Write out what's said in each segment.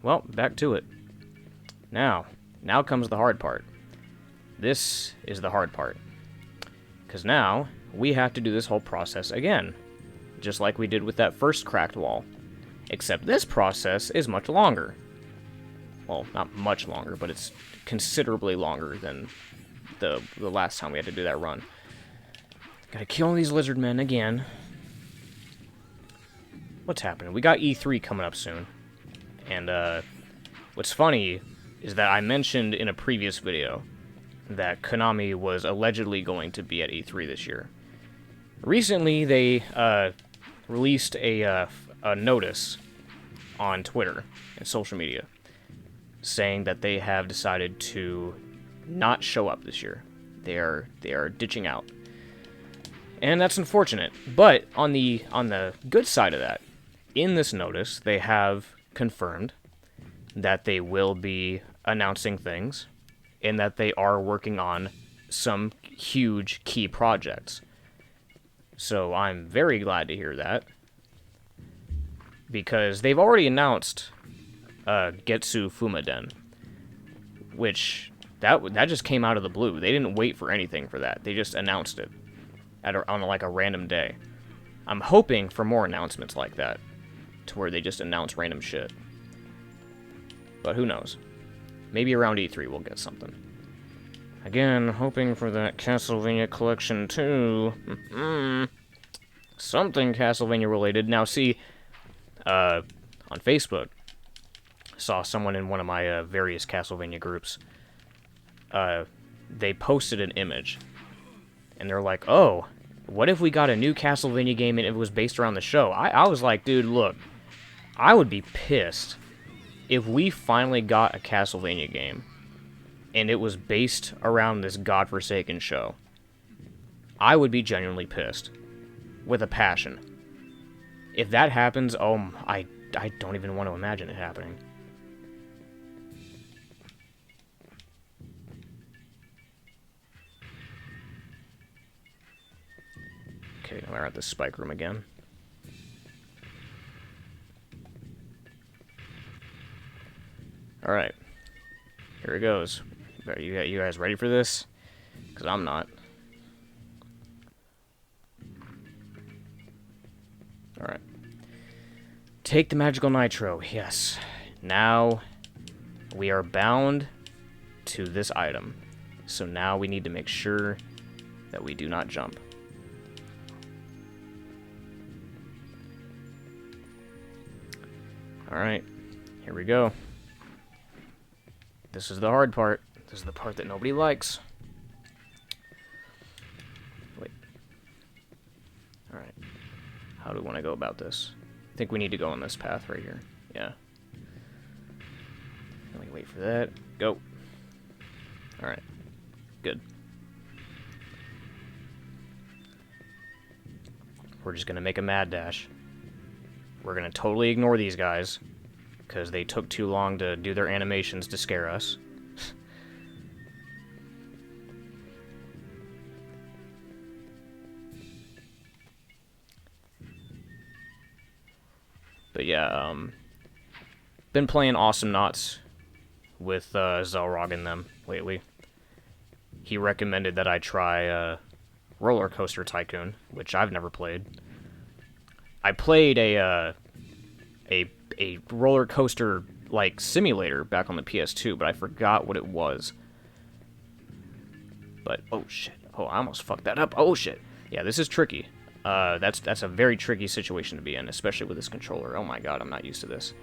well, back to it. Now comes the hard part. This is the hard part. Because now, we have to do this whole process again. Just like we did with that first cracked wall. Except this process is much longer. Well, not much longer, but it's considerably longer than the last time we had to do that run. Gotta kill these lizard men again. What's happening? We got E3 coming up soon. And, what's funny is that I mentioned in a previous video that Konami was allegedly going to be at E3 this year. Recently, they released a notice on Twitter and social media saying that they have decided to not show up this year. They are ditching out. And that's unfortunate. But on the good side of that, in this notice, they have confirmed that they will be announcing things and that they are working on some huge key projects. So I'm very glad to hear that, because they've already announced Getsu Fumaden, which that just came out of the blue. They didn't wait for anything for that. They just announced it on like a random day. I'm hoping for more announcements like that, to where they just announce random shit. But who knows? Maybe around E3 we'll get something. Again, hoping for that Castlevania collection too. Something Castlevania related. Now see, on Facebook, saw someone in one of my various Castlevania groups. They posted an image, and they're like, "Oh, what if we got a new Castlevania game and it was based around the show?" I was like, dude, look, I would be pissed if we finally got a Castlevania game and it was based around this godforsaken show. I would be genuinely pissed. With a passion. If that happens, oh, I don't even want to imagine it happening. Okay, we're at the spike room again. Alright. Here it goes. Are you guys ready for this? Because I'm not. Alright. Take the Magical Nitro. Yes. Now, we are bound to this item. So now we need to make sure that we do not jump. Alright. Here we go. This is the hard part. This is the part that nobody likes. Wait. Alright. How do we want to go about this? I think we need to go on this path right here. Yeah. Let me wait for that. Go. Alright. Good. We're just going to make a mad dash. We're going to totally ignore these guys, because they took too long to do their animations to scare us. But yeah, been playing Awesome Knots with Zelrog and them lately. He recommended that I try Roller Coaster Tycoon, which I've never played. I played a roller coaster like simulator back on the PS2, but I forgot what it was. But oh shit! Oh, I almost fucked that up. Oh shit! Yeah, this is tricky. That's a very tricky situation to be in, especially with this controller. Oh my god, I'm not used to this.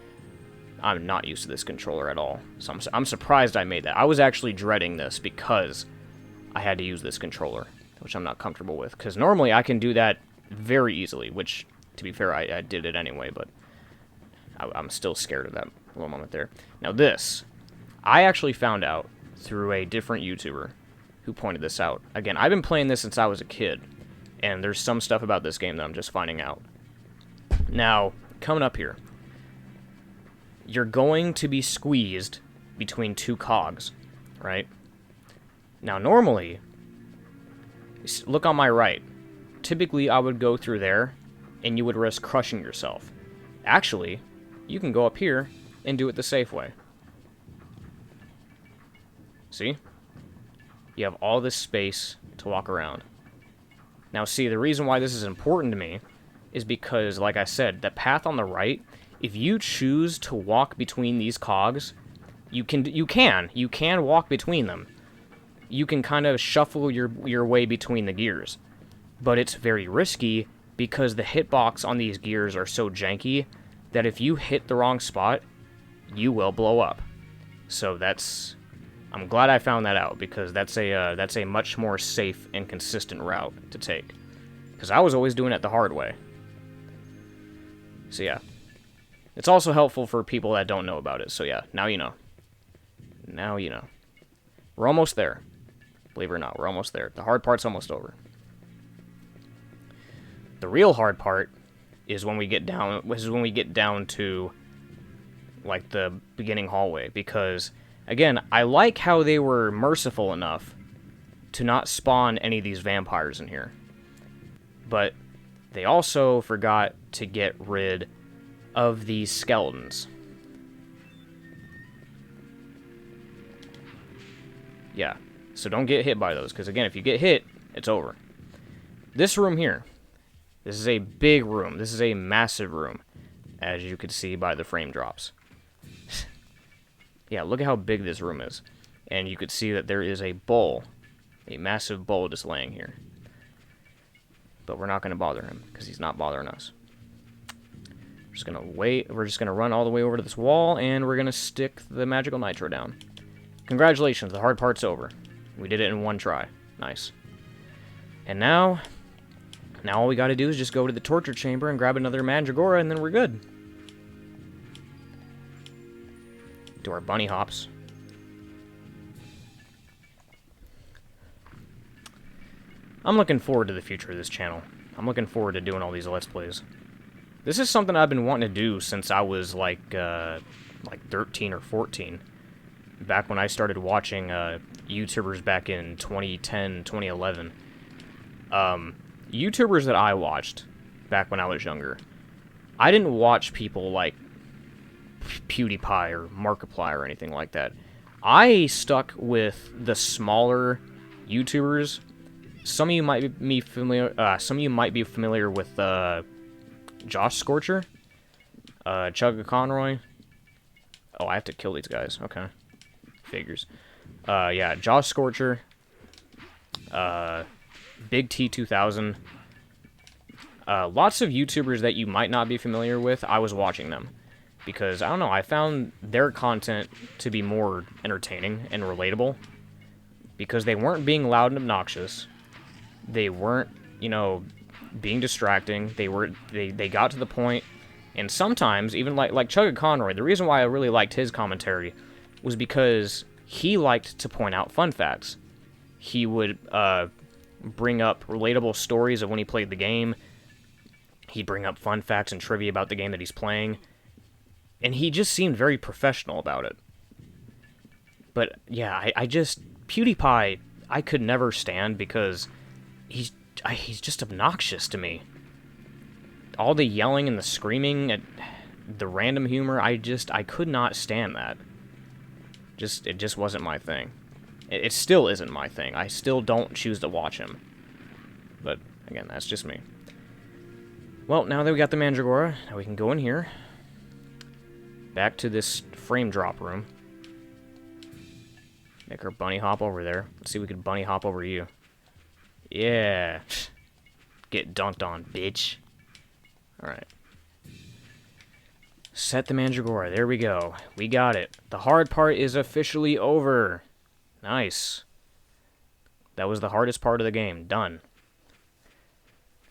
I'm not used to this controller at all. So I'm surprised I made that. I was actually dreading this because I had to use this controller, which I'm not comfortable with. Because normally I can do that very easily, which, to be fair, I did it anyway, but I'm still scared of that little moment there. Now this, I actually found out through a different YouTuber who pointed this out. Again, I've been playing this since I was a kid, and there's some stuff about this game that I'm just finding out. Now, coming up here, you're going to be squeezed between two cogs, right? Now, normally, look on my right. Typically, I would go through there, and you would risk crushing yourself. Actually, you can go up here and do it the safe way. See? You have all this space to walk around. Now, see, the reason why this is important to me is because, like I said, the path on the right, if you choose to walk between these cogs, you can walk between them. You can kind of shuffle your way between the gears. But it's very risky because the hitbox on these gears are so janky that if you hit the wrong spot, you will blow up. So I'm glad I found that out, because that's a much more safe and consistent route to take. Because I was always doing it the hard way. So yeah. It's also helpful for people that don't know about it. So yeah, now you know. Now you know. We're almost there. Believe it or not, we're almost there. The hard part's almost over. The real hard part is when we get down to like the beginning hallway, because again, I like how they were merciful enough to not spawn any of these vampires in here. But they also forgot to get rid of these skeletons. Yeah, so don't get hit by those, because again, if you get hit, it's over. This room here, this is a big room. This is a massive room, as you could see by the frame drops. Yeah, look at how big this room is. And you could see that there is a bowl, a massive bowl just laying here. But we're not going to bother him, because he's not bothering us. We're just going to wait. We're just going to run all the way over to this wall, and we're going to stick the Magical Nitro down. Congratulations, the hard part's over. We did it in one try. Nice. And now all we got to do is just go to the torture chamber and grab another Mandragora, and then we're good. Do our bunny hops. I'm looking forward to the future of this channel. I'm looking forward to doing all these Let's Plays. This is something I've been wanting to do since I was like 13 or 14. Back when I started watching YouTubers back in 2010, 2011. YouTubers that I watched back when I was younger, I didn't watch people like PewDiePie or Markiplier or anything like that. I stuck with the smaller YouTubers. Some of you might be familiar with Josh Scorcher, Chugga Conroy. Oh, I have to kill these guys. Okay. Figures. Yeah, Josh Scorcher, Big T2000. Lots of YouTubers that you might not be familiar with, I was watching them. Because, I don't know, I found their content to be more entertaining and relatable. Because they weren't being loud and obnoxious. They weren't, being distracting. They got to the point. And sometimes, even like Chugga Conroy, the reason why I really liked his commentary was because he liked to point out fun facts. He would bring up relatable stories of when he played the game. He'd bring up fun facts and trivia about the game that he's playing. And he just seemed very professional about it. But, yeah, I just... PewDiePie, I could never stand because he's just obnoxious to me. All the yelling and the screaming, and the random humor, I could not stand that. It just wasn't my thing. It still isn't my thing. I still don't choose to watch him. But, again, that's just me. Well, now that we got the Mandragora, now we can go in here. Back to this frame drop room. Make our bunny hop over there. Let's see if we can bunny hop over you. Yeah. Get dunked on, bitch. Alright. Set the Mandragora. There we go. We got it. The hard part is officially over. Nice. That was the hardest part of the game. Done.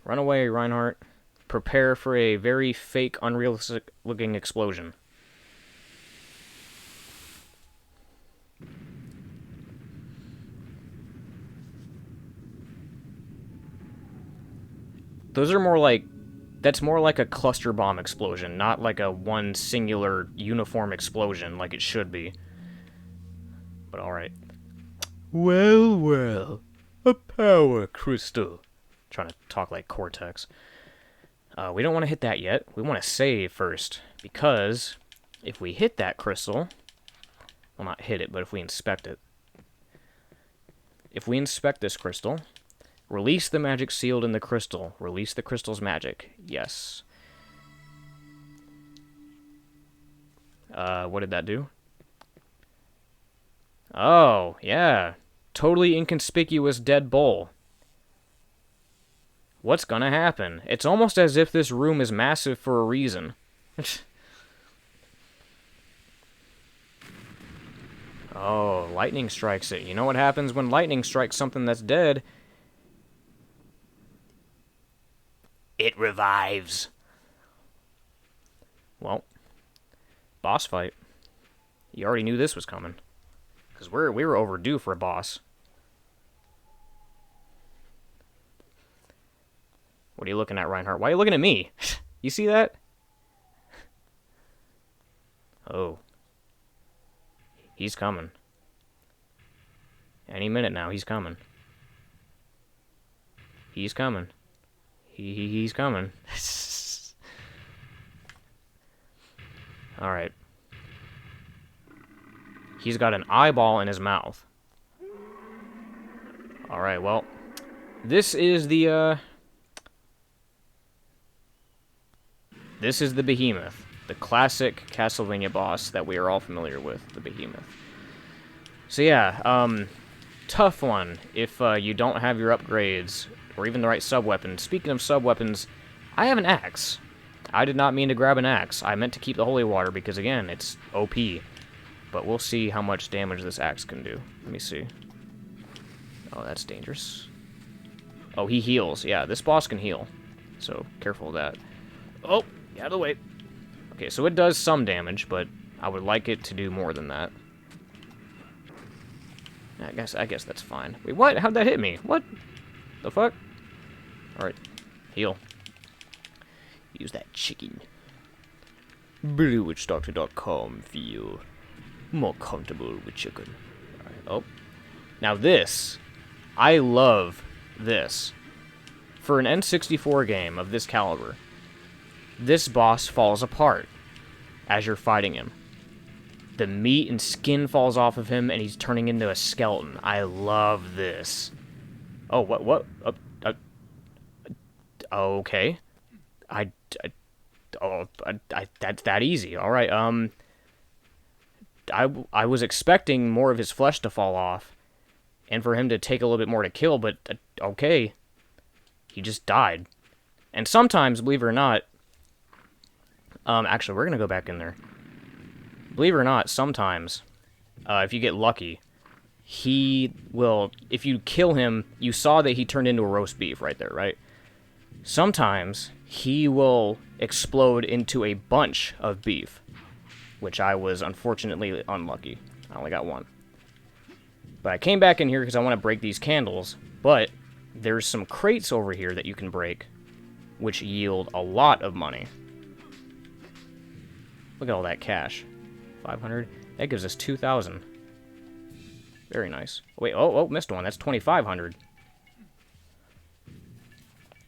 Run away, Reinhardt. Prepare for a very fake, unrealistic-looking explosion. Those are more like... That's more like a cluster bomb explosion, not like a one singular uniform explosion like it should be. But alright. Well, well. A power crystal. Trying to talk like Cortex. We don't want to hit that yet. We want to save first, because if we hit that crystal, well, not hit it, but if we inspect it. If we inspect this crystal, release the magic sealed in the crystal. Release the crystal's magic. Yes. What did that do? Oh, yeah. Totally inconspicuous dead bowl. What's gonna happen? It's almost as if this room is massive for a reason. Oh, lightning strikes it. You know what happens when lightning strikes something that's dead? It revives. Well, boss fight. You already knew this was coming. Because we were overdue for a boss. What are you looking at, Reinhardt? Why are you looking at me? You see that? Oh. He's coming. Any minute now, he's coming. He's coming. He's coming. Alright. He's got an eyeball in his mouth. Alright, well. This is the, This is the Behemoth. The classic Castlevania boss that we are all familiar with. The Behemoth. So yeah, tough one if you don't have your upgrades or even the right sub-weapon. Speaking of sub-weapons, I have an axe. I did not mean to grab an axe. I meant to keep the holy water because, again, it's OP. But we'll see how much damage this axe can do. Let me see. Oh, that's dangerous. Oh, he heals. Yeah, this boss can heal. So, careful of that. Oh, get out of the way. Okay, so it does some damage, but I would like it to do more than that. I guess that's fine. Wait, what? How'd that hit me? What? The fuck? Alright. Heal. Use that chicken. BlueWitchDoctor.com feel more comfortable with chicken. Alright. Oh. Now this. I love this. For an N64 game of this caliber, this boss falls apart as you're fighting him. The meat and skin falls off of him, and he's turning into a skeleton. I love this. Oh, what? Okay. That's that easy. All right. I was expecting more of his flesh to fall off, and for him to take a little bit more to kill, but okay. He just died. And sometimes, believe it or not, actually, we're gonna go back in there. Believe it or not, sometimes, if you get lucky, he will, if you kill him, you saw that he turned into a roast beef right there, right? Sometimes, he will explode into a bunch of beef, which I was unfortunately unlucky. I only got one. But I came back in here because I want to break these candles, but there's some crates over here that you can break, which yield a lot of money. Look at all that cash. 500. That gives us 2,000. Very nice. Wait, oh, missed one. That's 2,500.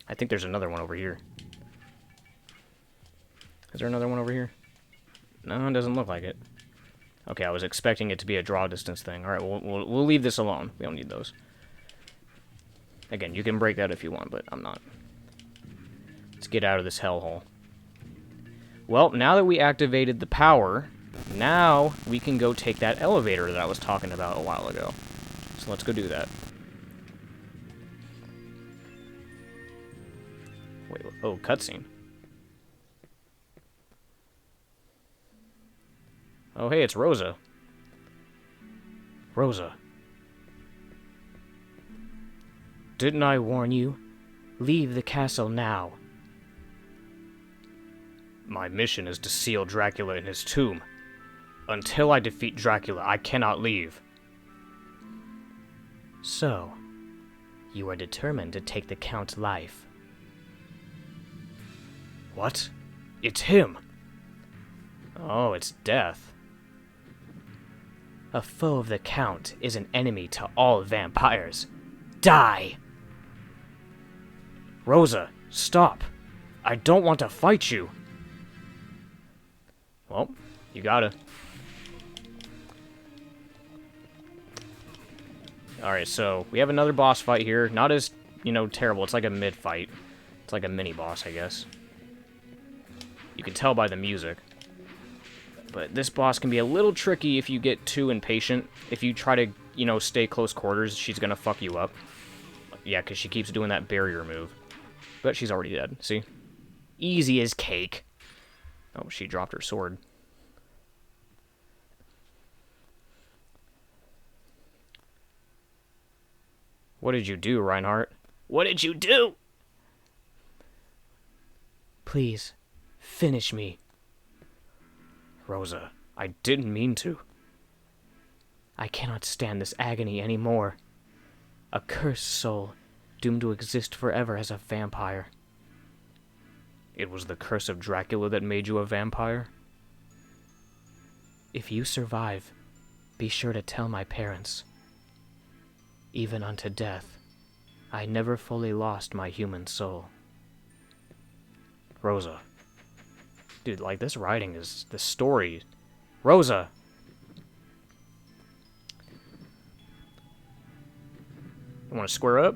I think there's another one over here. Is there another one over here? No, it doesn't look like it. Okay, I was expecting it to be a draw distance thing. Alright, we'll leave this alone. We don't need those. Again, you can break that if you want, but I'm not. Let's get out of this hellhole. Well, now that we activated the power, now we can go take that elevator that I was talking about a while ago. So let's go do that. Wait, oh, cutscene. Oh, hey, it's Rosa. Rosa. Didn't I warn you? Leave the castle now. My mission is to seal Dracula in his tomb. Until I defeat Dracula, I cannot leave. So, you are determined to take the Count's life. What? It's him! Oh, it's Death. A foe of the Count is an enemy to all vampires. Die! Rosa, stop! I don't want to fight you! Well, You gotta. Alright, so we have another boss fight here. Not as, you know, terrible. It's like a mid-fight. It's like a mini-boss, I guess. You can tell by the music. But this boss can be a little tricky if you get too impatient. If you try to, you know, stay close quarters, she's gonna fuck you up. Yeah, because she keeps doing that barrier move. But she's already dead, see? Easy as cake. Oh, she dropped her sword. What did you do, Reinhardt? What did you do? Please, finish me. Rosa, I didn't mean to. I cannot stand this agony anymore. A cursed soul, doomed to exist forever as a vampire. It was the curse of Dracula that made you a vampire? If you survive, be sure to tell my parents. Even unto death, I never fully lost my human soul. Rosa. Dude, like, this writing is... the story. Rosa! You want to square up?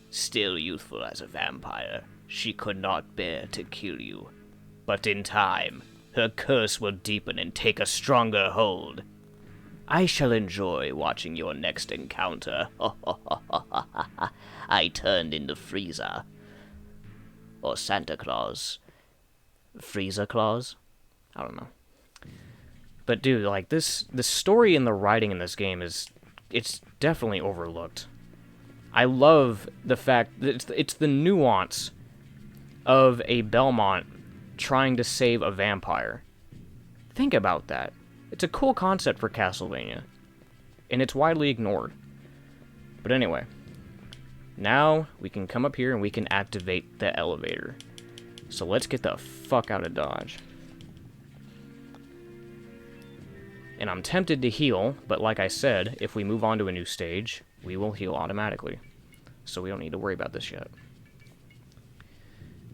Still youthful as a vampire, she could not bear to kill you. But in time, her curse will deepen and take a stronger hold. I shall enjoy watching your next encounter. I turned into Frieza. Or Santa Claus. Frieza Claus? I don't know. But dude, like, the story and the writing in this game is... it's definitely overlooked. I love the fact that it's the nuance of a Belmont trying to save a vampire. Think about that. It's a cool concept for Castlevania, and it's widely ignored. But anyway, now we can come up here and we can activate the elevator. So let's get the fuck out of Dodge. And I'm tempted to heal, but like I said, if we move on to a new stage, we will heal automatically. So we don't need to worry about this yet.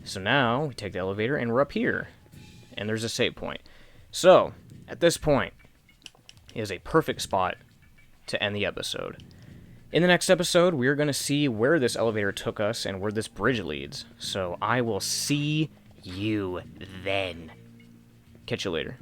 So now, we take the elevator and we're up here. And there's a save point. So, at this point, is a perfect spot to end the episode. In the next episode, we're going to see where this elevator took us and where this bridge leads. So I will see you then. Catch you later.